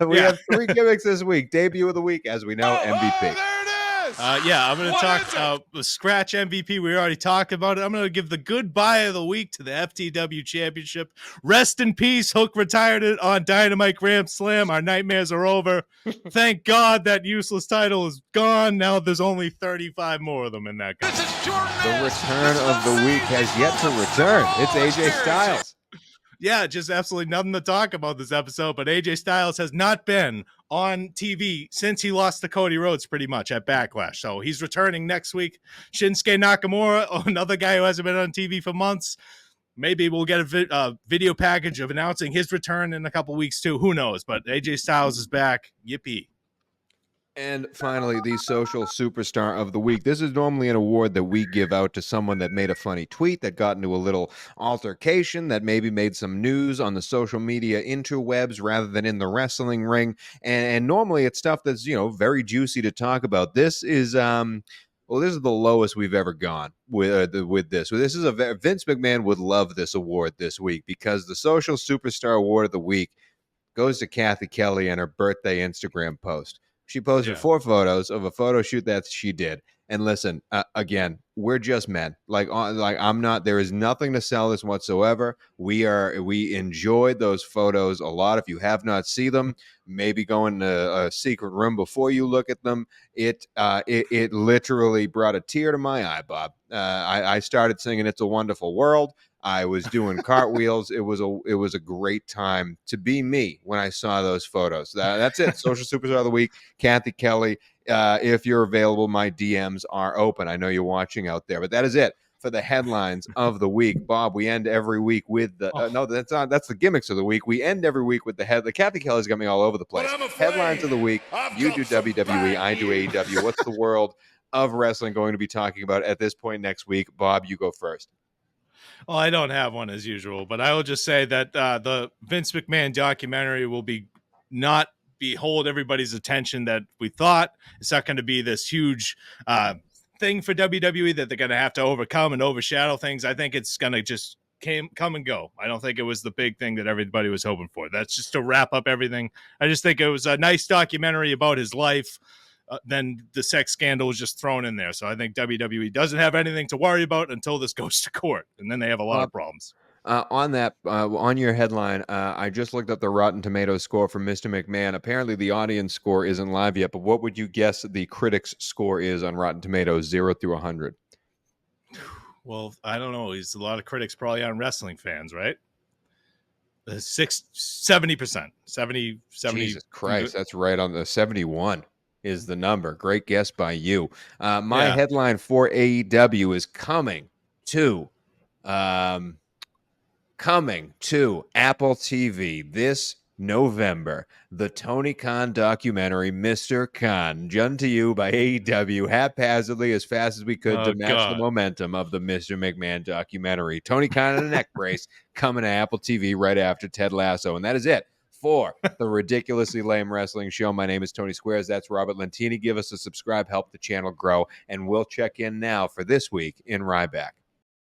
We have 3 gimmicks this week. Debut of the week, as we know, MVP. I'm going to talk scratch MVP. We already talked about it. I'm going to give the goodbye of the week to the FTW Championship. Rest in peace. Hook retired it on Dynamite Grand Slam. Our nightmares are over. Thank God that useless title is gone. Now there's only 35 more of them in that guy. The return of the week has yet to return. It's AJ Styles. Yeah, just absolutely nothing to talk about this episode, but AJ Styles has not been on TV since he lost to Cody Rhodes pretty much at Backlash. So he's returning next week. Shinsuke Nakamura, another guy who hasn't been on TV for months. Maybe we'll get a video package of announcing his return in a couple weeks too. Who knows? But AJ Styles is back. Yippee. And finally, the social superstar of the week. This is normally an award that we give out to someone that made a funny tweet, that got into a little altercation, that maybe made some news on the social media interwebs rather than in the wrestling ring. And normally it's stuff that's, very juicy to talk about. This is this is the lowest we've ever gone with this. This is Vince McMahon would love this award this week, because the social superstar award of the week goes to Cathy Kelley and her birthday Instagram post. She posted 4 photos of a photo shoot that she did. And listen, again, we're just men. I'm not. There is nothing to sell this whatsoever. We enjoyed those photos a lot. If you have not seen them, maybe go in a secret room before you look at them. It literally brought a tear to my eye, Bob. I started singing "It's a Wonderful World." I was doing cartwheels. It was a great time to be me when I saw those photos. That's it. Social Superstar of the Week, Cathy Kelley. If you're available, my DMs are open. I know you're watching out there, but that is it for the headlines of the week. Bob, we end every week with the no, that's the gimmicks of the week. We end every week with the Cathy Kelley's got me all over the place. Headlines of the week. You do WWE, I do AEW. What's the world of wrestling going to be talking about at this point next week? Bob, you go first. Well, I don't have one as usual, but I will just say that the Vince McMahon documentary will not hold everybody's attention that we thought. It's not going to be this huge thing for WWE that they're going to have to overcome and overshadow things. I think it's going to just come and go. I don't think it was the big thing that everybody was hoping for. That's just to wrap up everything. I just think it was a nice documentary about his life. Then the sex scandal was just thrown in there. So I think WWE doesn't have anything to worry about until this goes to court. And then they have a lot of problems. On your headline, I just looked up the Rotten Tomatoes score for Mr. McMahon. Apparently the audience score isn't live yet, but what would you guess the critics score is on Rotten Tomatoes, 0 through 100? Well, I don't know. A lot of critics probably aren't wrestling fans, right? 70%. 70. Jesus Christ, that's right on the 71. Is the number. Great guess by you. Headline for AEW is coming to Apple TV this November. The Tony Khan documentary, Mr. Khan, done to you by AEW haphazardly as fast as we could to match the momentum of the Mr. McMahon documentary. Tony Khan in a neck brace coming to Apple TV right after Ted Lasso. And that is it for the Ridiculously Lame Wrestling Show. My name is Tony Squares. That's Robert Lentini. Give us a subscribe, help the channel grow, and we'll check in now for this week in Ryback.